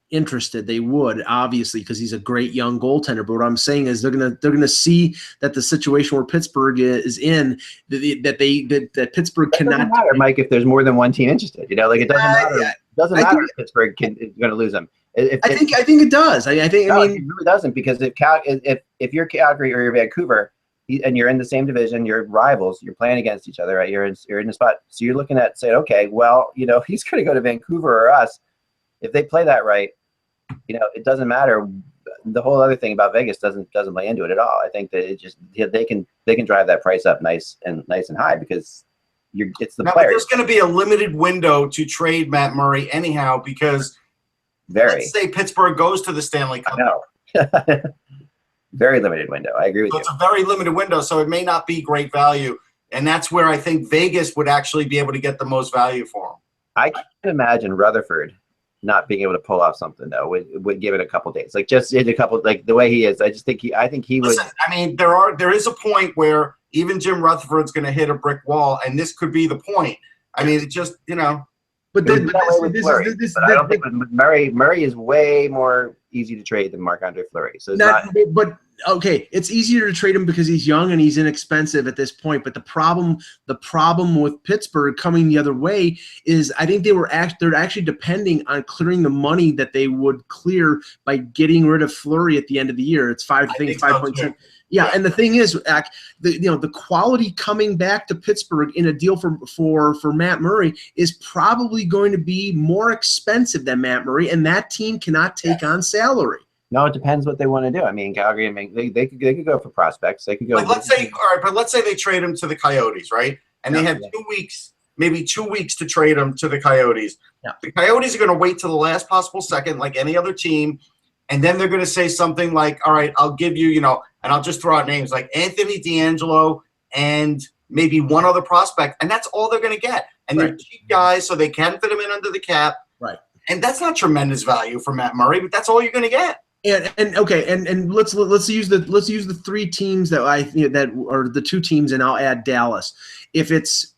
interested. They would, obviously, because he's a great young goaltender. But what I'm saying is they're gonna see that the situation where Pittsburgh is in, that Pittsburgh cannot. Doesn't matter, Mike, if there's more than one team interested. It doesn't matter. It doesn't matter if Pittsburgh is going to lose him. I think it does. I mean, it really doesn't, because if you're Calgary or you're Vancouver, and you're in the same division, you're rivals, you're playing against each other, right? You're in the spot. So you're looking at saying, okay, well, he's going to go to Vancouver or us. If they play that right, it doesn't matter. The whole other thing about Vegas doesn't play into it at all. I think that they can drive that price up nice and high, because it's the No, but player. there's going to be a limited window to trade Matt Murray anyhow because let's say Pittsburgh goes to the Stanley Cup. No. Very limited window. I agree with So you. it's a very limited window, so it may not be great value. And that's where I think Vegas would actually be able to get the most value for him. I can't imagine Rutherford not being able to pull off something though. Would give it a couple days, like just in a couple, like the way he is. I think he would. Listen, I mean, there is a point where even Jim Rutherford's going to hit a brick wall, and this could be the point. I mean, it just But I don't think with Murray is way more easy to trade than Marc-Andre Fleury. So but okay, it's easier to trade him because he's young and he's inexpensive at this point. But the problem with Pittsburgh coming the other way is I think they're actually depending on clearing the money that they would clear by getting rid of Fleury at the end of the year. It's 5.7. Yeah, and the thing is, the quality coming back to Pittsburgh in a deal for Matt Murray is probably going to be more expensive than Matt Murray, and that team cannot take on salary. No, it depends what they want to do. I mean, Calgary, they could go for prospects. They could go. Like, let's say they trade him to the Coyotes, right? And they have 2 weeks, maybe 2 weeks to trade him to the Coyotes. Yeah. The Coyotes are going to wait till the last possible second, like any other team. And then they're going to say something like, all right, I'll give you, and I'll just throw out names like Anthony D'Angelo and maybe one other prospect. And that's all they're going to get. And they're cheap guys, so they can fit them in under the cap. Right. And that's not tremendous value for Matt Murray, but that's all you're going to get. And let's use the three teams that or the two teams, and I'll add Dallas. If it's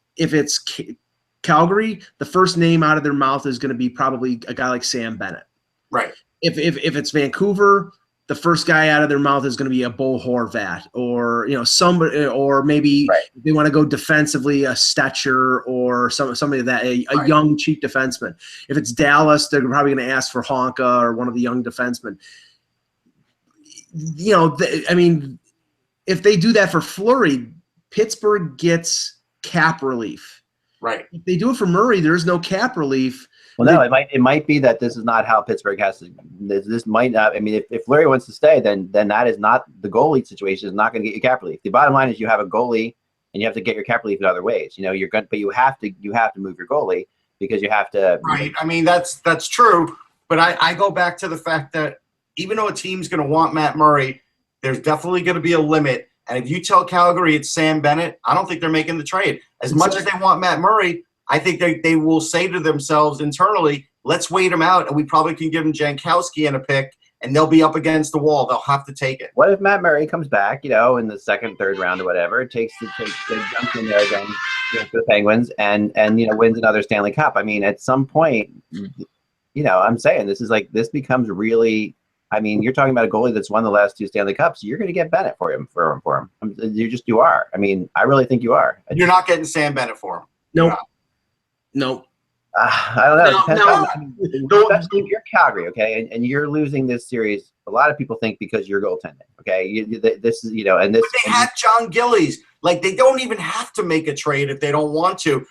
Calgary, the first name out of their mouth is going to be probably a guy like Sam Bennett. Right. If it's Vancouver, the first guy out of their mouth is going to be a Bo Horvat, or somebody, or maybe they want to go defensively, a Stetcher or somebody that a young cheap defenseman. If it's Dallas, they're probably going to ask for Honka or one of the young defensemen. If they do that for Fleury, Pittsburgh gets cap relief. Right. If they do it for Murray, there's no cap relief. Well, no, it might be that this is not how Pittsburgh has to. This might not. I mean, if Fleury wants to stay, then that is not the goalie situation. Is not going to get you cap relief. The bottom line is you have a goalie, and you have to get your cap relief in other ways. But you have to move your goalie because you have to. Right. I mean, that's true. But I go back to the fact that even though a team's going to want Matt Murray, there's definitely going to be a limit. And if you tell Calgary it's Sam Bennett, I don't think they're making the trade. As much as they want Matt Murray, I think they will say to themselves internally, let's wait him out, and we probably can give him Jankowski and a pick, and they'll be up against the wall. They'll have to take it. What if Matt Murray comes back, in the second, third round or whatever, jumps in there again for the Penguins and wins another Stanley Cup? I mean, at some point, I'm saying this becomes really. I mean, you're talking about a goalie that's won the last two Stanley Cups. You're going to get Bennett for him. You are. I mean, I really think you are. You're not getting Sam Bennett for him. No. I don't know. Especially if you're Calgary, okay, and you're losing this series. A lot of people think because you're goaltending, okay. This is and this. But they have John Gillies. Like, they don't even have to make a trade if they don't want to.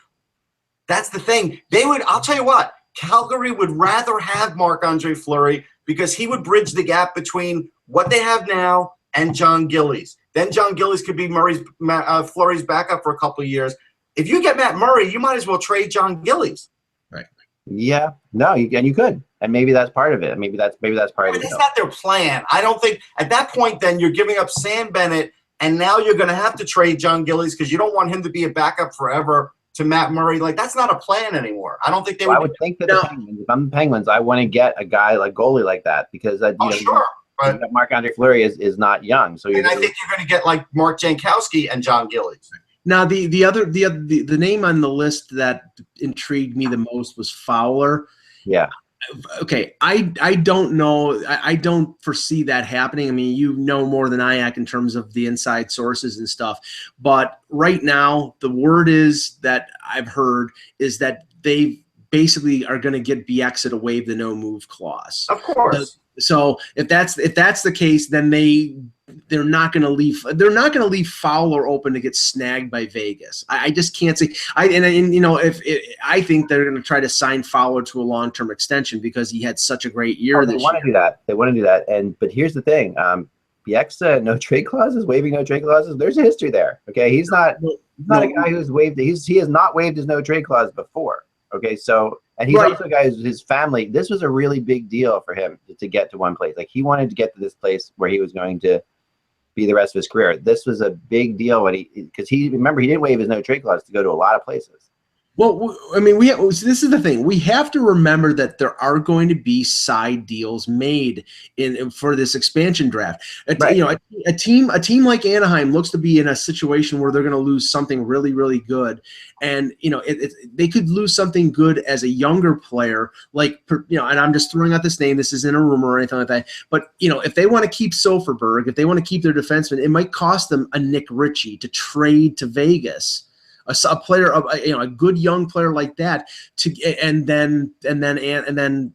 That's the thing. They would. I'll tell you what. Calgary would rather have Marc-Andre Fleury because he would bridge the gap between what they have now and John Gillies. Then John Gillies could be Fleury's backup for a couple of years. If you get Matt Murray, you might as well trade John Gillies. Right. Yeah. No, you could. And maybe that's part of it. Maybe that's part of it. It's not their plan. I don't think at that point then you're giving up Sam Bennett, and now you're going to have to trade John Gillies because you don't want him to be a backup forever to Matt Murray. Like, that's not a plan anymore. I don't think they would. I would think that the Penguins, if I'm the Penguins, I want to get a guy like goalie like that because sure. But Marc-Andre Fleury is not young. So I think you're going to get like Mark Jankowski and John Gillies. Now the name on the list that intrigued me the most was Fowler. Yeah. Okay, I don't know. I don't foresee that happening. I mean, you know more than I in terms of the inside sources and stuff. But right now, the word is that I've heard is that they basically are going to get Bieksa to waive the no move clause. Of course. So if that's the case, then they're not going to leave Fowler open to get snagged by Vegas. I just can't see. I think they're going to try to sign Fowler to a long-term extension because he had such a great year. They want to do that. They want to do that. But here's the thing: Bieksa, no trade clauses, waiving no trade clauses. There's a history there. Okay, he's not. He's not a guy who's waived. He has not waived his no trade clause before. Okay, so and he's also a guy who's his family. This was a really big deal for him to get to one place. Like he wanted to get to this place where he was going to be the rest of his career. This was a big deal when because he didn't waive his no trade clause to go to a lot of places. Well, I mean, this is the thing. We have to remember that there are going to be side deals made for this expansion draft. Right. You know, a team like Anaheim looks to be in a situation where they're going to lose something really, really good, and you know, they could lose something good as a younger player, like you know. And I'm just throwing out this name. This isn't a rumor or anything like that. But you know, if they want to keep Silfverberg, if they want to keep their defenseman, it might cost them a Nick Ritchie to trade to Vegas. A player, a good young player like that, and then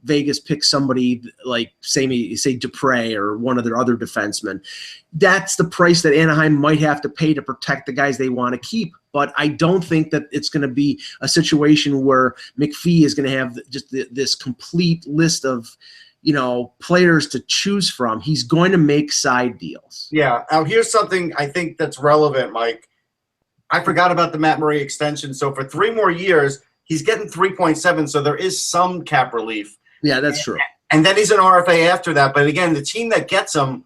Vegas picks somebody like say Dupre or one of their other defensemen. That's the price that Anaheim might have to pay to protect the guys they want to keep. But I don't think that it's going to be a situation where McPhee is going to have just this complete list of players to choose from. He's going to make side deals. Yeah. Now here's something I think that's relevant, Mike. I forgot about the Matt Murray extension. So for 3 more years, he's getting 3.7. So there is some cap relief. Yeah, that's true. And then he's an RFA after that. But again, the team that gets him,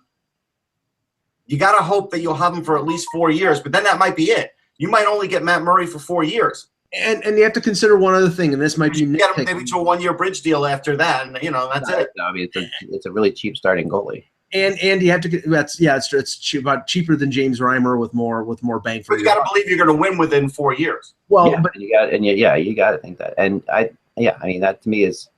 you got to hope that you'll have him for at least 4 years. But then that might be it. You might only get Matt Murray for 4 years. And you have to consider one other thing, and this might be get him maybe to a 1-year bridge deal after that, and that's it. No, I mean, it's a really cheap starting goalie. And you have to it's cheaper than James Reimer with more bang for. But you got to believe you're going to win within 4 years. Well, yeah, but you got to think that. And I mean that to me is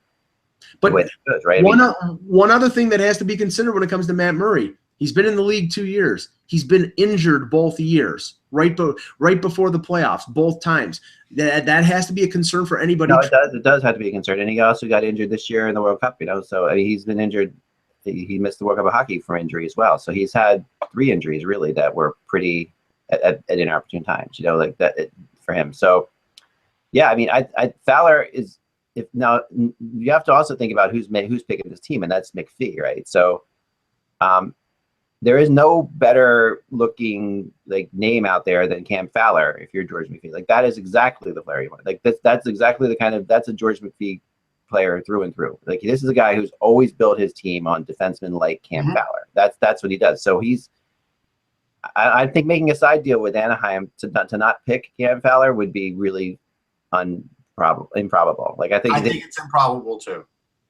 the way it goes, right? One other thing that has to be considered when it comes to Matt Murray, he's been in the league 2 years. He's been injured both years, right before the playoffs, both times. That has to be a concern for anybody. No, it does. It does have to be a concern. And he also got injured this year in the World Cup. So I mean, he's been injured. He missed the World Cup of Hockey for injury as well. So he's had 3 injuries really that were pretty at inopportune times, like that for him. So yeah, I mean, Fowler is now you have to also think about who's picking this team, and that's McPhee, right? So there is no better looking name out there than Cam Fowler if you're George McPhee. That is exactly the player you want. That's exactly that's a George McPhee player through and through. This is a guy who's always built his team on defensemen like Cam Fowler. That's what he does. So I think making a side deal with Anaheim to not pick Cam Fowler would be really improbable. I think it's improbable too.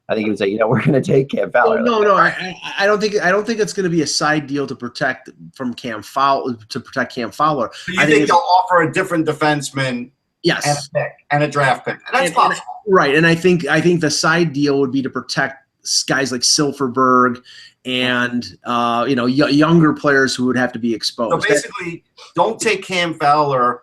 I think he would say, we're going to take Cam Fowler. I don't think it's going to be a side deal to protect Cam Fowler. So you think they'll offer a different defenseman? Yes, and a draft pick. That's possible. Right, and I think the side deal would be to protect guys like Silfverberg and younger players who would have to be exposed. So basically, don't take Cam Fowler.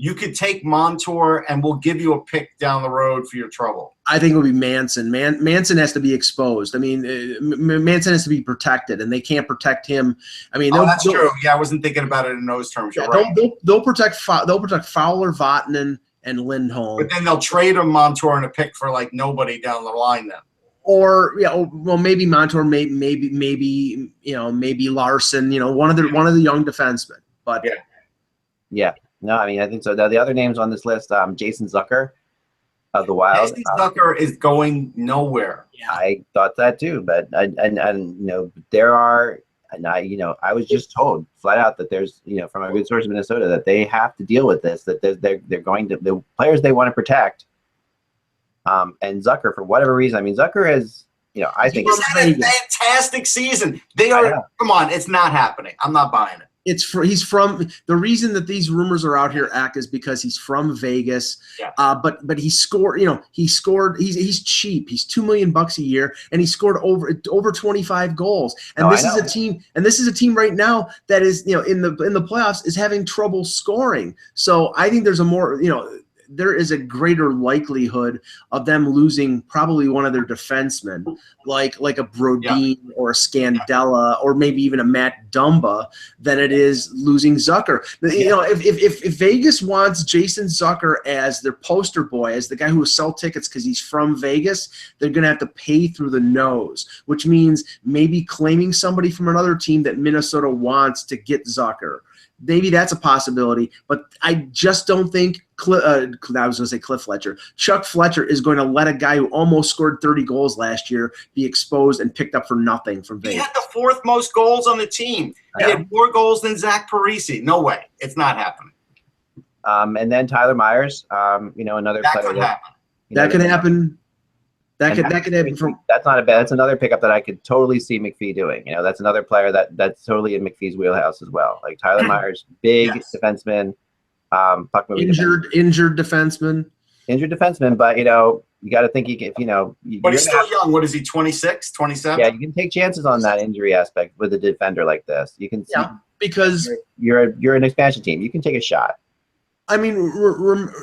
You could take Montour, and we'll give you a pick down the road for your trouble. I think it would be Manson. Manson has to be exposed. I mean, Manson has to be protected, and they can't protect him. I mean, that's true. Yeah, I wasn't thinking about it in those terms. You're right. They'll protect Fowler, Vatanen, and Lindholm. But then they'll trade him Montour and a pick for nobody down the line then. Or maybe Montour, maybe Larson. One of the young defensemen. But yeah. No, I mean, I think so. Now, the other names on this list, Jason Zucker of the Wild. Jason Zucker is going nowhere. Yeah, I thought that too, but there are, and I was just told flat out that there's, from a good source in Minnesota, that they have to deal with this. That they're going to the players they want to protect. And Zucker, for whatever reason, I mean, Zucker has, I think he's had a fantastic season. They are. Come on, it's not happening. I'm not buying it. He's from the reason that these rumors are out here, is because he's from Vegas. Yeah. But he scored. He's cheap. He's $2 million a year, and he scored over 25 goals. And this is a team right now that is in the playoffs is having trouble scoring. So I think there's a more there is a greater likelihood of them losing probably one of their defensemen, like a Brodin or a Scandella or maybe even a Matt Dumba, than it is losing Zucker. If Vegas wants Jason Zucker as their poster boy, as the guy who will sell tickets because he's from Vegas, they're going to have to pay through the nose, which means maybe claiming somebody from another team that Minnesota wants to get Zucker. maybe that's a possibility. But I just don't think I was going to say Cliff Fletcher. Chuck Fletcher is going to let a guy who almost scored 30 goals last year be exposed and picked up for nothing from Vegas. He had the 4th most goals on the team. He had more goals than Zach Parise. No way. It's not happening. And then Tyler Myers, another that player could happen. That could happen. That could happen. That's not a bad. That's another pickup that I could totally see McPhee doing. That's another player that's totally in McPhee's wheelhouse as well. Like Tyler Myers, big defenseman, puck moving injured defenseman. Injured defenseman, but you got to think But he's still young. What is he? 26, 27? Yeah, you can take chances on that injury aspect with a defender like this. You can because you're an expansion team. You can take a shot. I mean,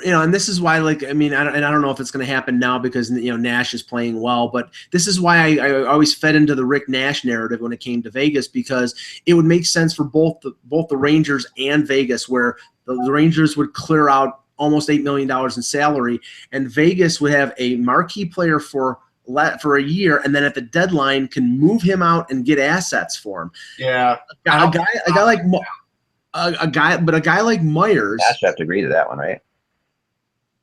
and this is why, I don't know if it's going to happen now because Nash is playing well, but this is why I always fed into the Rick Nash narrative when it came to Vegas, because it would make sense for both the Rangers and Vegas, where the Rangers would clear out almost $8 million in salary, and Vegas would have a marquee player for a year, and then at the deadline can move him out and get assets for him. Yeah, a guy like Myers. Nash have to agree to that one, right?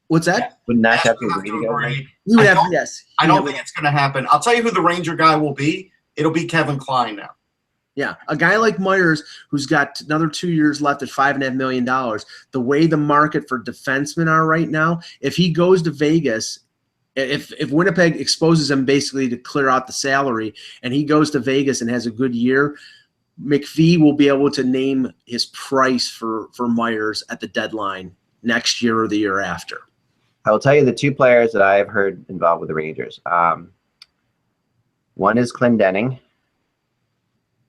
What's that? Would Nash have to agree to go? He would have. Yes. I don't think it's going to happen. I'll tell you who the Ranger guy will be. It'll be Kevin Klein now. Yeah, a guy like Myers who's got another 2 years left at $5.5 million. The way the market for defensemen are right now, if he goes to Vegas, if Winnipeg exposes him basically to clear out the salary, and he goes to Vegas and has a good year, McPhee will be able to name his price for Myers at the deadline next year or the year after. I will tell you the 2 players that I have heard involved with the Rangers. One is Clendening.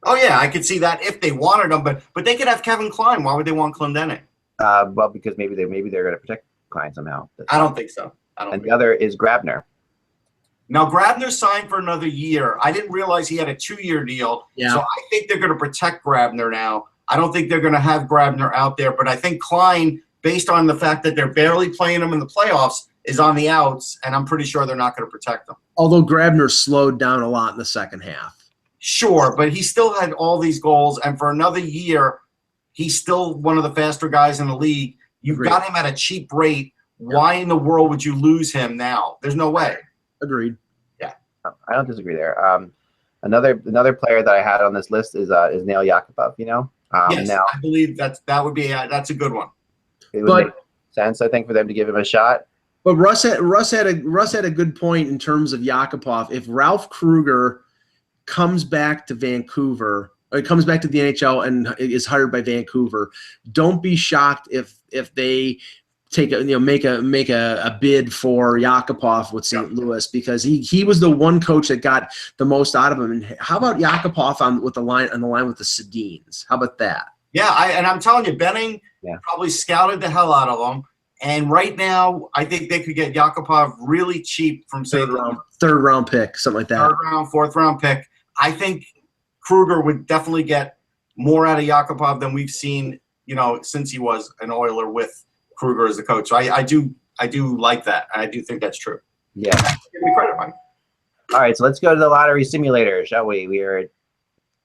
Oh yeah, I could see that if they wanted him, but they could have Kevin Klein. Why would they want Clendening? Well, because maybe they're going to protect Klein somehow. I don't think so. The other is Grabner. Now, Grabner signed for another year. I didn't realize he had a 2-year deal. Yeah. So I think they're going to protect Grabner now. I don't think they're going to have Grabner out there. But I think Klein, based on the fact that they're barely playing him in the playoffs, is on the outs, and I'm pretty sure they're not going to protect him. Although Grabner slowed down a lot in the second half. Sure, but he still had all these goals, and for another year, he's still one of the faster guys in the league. You've got him at a cheap rate. Why in the world would you lose him now? There's no way. Agreed. Yeah, I don't disagree there. Another player that I had on this list is Nail Yakupov. Yes, now, I believe that's a good one. It would make sense, I think, for them to give him a shot. But Russ had a good point in terms of Yakupov. If Ralph Kruger comes back to Vancouver, or comes back to the NHL and is hired by Vancouver, don't be shocked if they make a bid for Yakupov with St. Louis, because he was the one coach that got the most out of him. And how about Yakupov on the line with the Sedins? How about that? Yeah, I'm telling you, Benning probably scouted the hell out of him. And right now, I think they could get Yakupov really cheap from St. Louis. Third round pick, something like that. 3rd round, 4th round pick. I think Kruger would definitely get more out of Yakupov than we've seen, since he was an Oiler with Kruger as the coach. So I do like that. I do think that's true. Yeah. Give me credit, Mike. All right, so let's go to the lottery simulator, shall we? We are at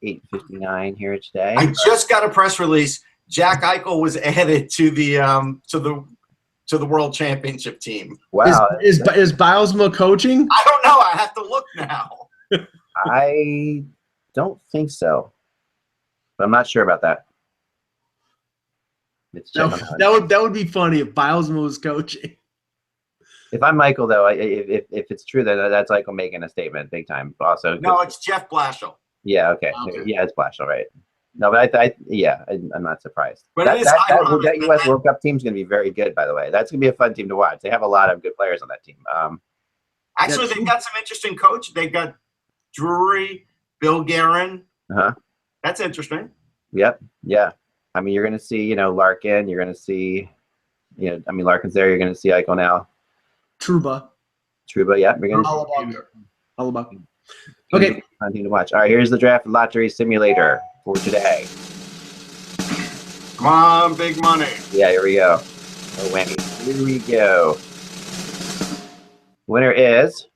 8:59 here today. I just got a press release. Jack Eichel was added to the World Championship team. Wow. Is Bilesma coaching? I don't know. I have to look now. I don't think so, but I'm not sure about that. That would be funny if Bilesma was coaching. If I'm Michael, though, if it's true, then that's Eichel making a statement big time. Also, no, it's Jeff Blashill. Yeah, okay. Yeah, it's Blashill, right? No, but I'm not surprised. But that U.S. World Cup team is going to be very good, by the way. That's going to be a fun team to watch. They have a lot of good players on that team. Actually, they've got some interesting coach. They've got Drury, Bill Guerin. That's interesting. Yep. Yeah. I mean, you're going to see, Larkin. You're going to see, Larkin's there. You're going to see Eichel now. Trouba. Yeah. We're going to Hellebuyck. Okay. Fun team to watch. All right. Here's the draft lottery simulator for today. Come on, big money. Yeah. Here we go. Oh, whammy. Here we go. Winner is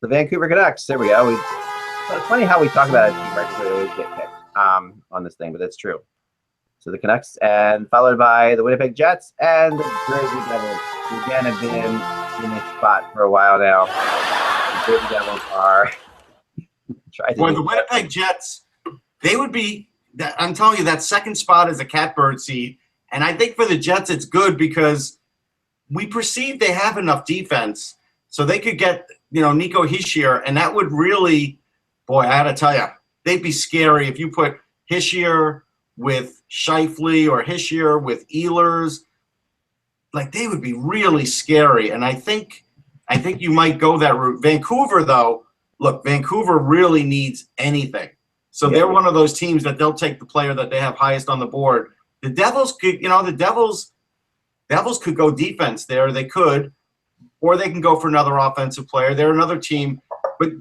the Vancouver Canucks. There we go. It's funny how we talk about a team right before they always get picked on this thing, but that's true. So the Canucks, and followed by the Winnipeg Jets and the Jersey Devils, who again have been in this spot for a while now. The Jersey Devils are trying to. Boy, the Winnipeg Jets, they would be. I'm telling you, that second spot is a catbird seat, and I think for the Jets it's good because we perceive they have enough defense, so they could get Nico Hischier, and that would really, boy, I gotta tell you, they'd be scary if you put Hischier with Scheifele or Hischier with Ehlers. Like, they would be really scary, and I think you might go that route. Vancouver, though, look, Vancouver really needs anything. So they're one of those teams that they'll take the player that they have highest on the board. The Devils could, Devils could go defense there. They could, or they can go for another offensive player. They're another team. But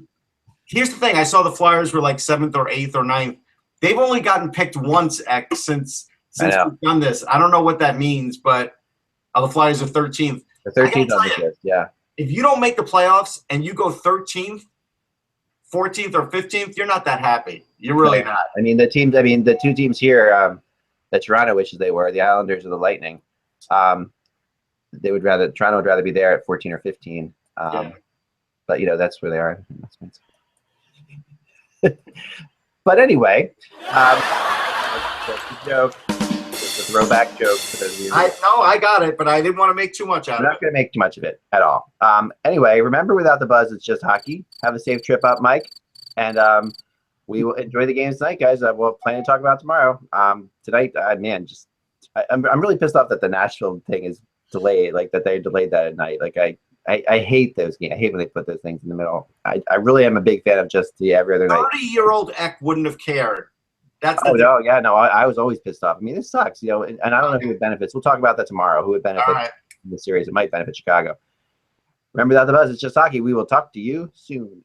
here's the thing. I saw the Flyers were like 7th or 8th or 9th. They've only gotten picked once since we've done this. I don't know what that means, but the Flyers are 13th. The 13th on the list, yeah. If you don't make the playoffs and you go 13th, 14th, or 15th, you're not that happy. You're really not. I mean, the two teams here that Toronto wishes they were, the Islanders or the Lightning, Toronto would rather be there at 14 or 15. But that's where they are. But anyway, a joke. It's a throwback joke. I got it, but I didn't want to make too much out of it. I'm not going to make too much of it at all. Anyway, remember, without the buzz, it's just hockey. Have a safe trip up, Mike. And we will enjoy the games tonight, guys. We'll plan to talk about tomorrow. Tonight, man, I'm really pissed off that the Nashville thing is delayed, like that they delayed that at night. Like I hate those games. I hate when they put those things in the middle. I really am a big fan of just the every other night. 30-year-old Eck wouldn't have cared. That's I was always pissed off. I mean, this sucks, and I don't know who it benefits. We'll talk about that tomorrow. Who it benefits in the series? It might benefit Chicago. Remember that the buzz. It's just hockey. We will talk to you soon.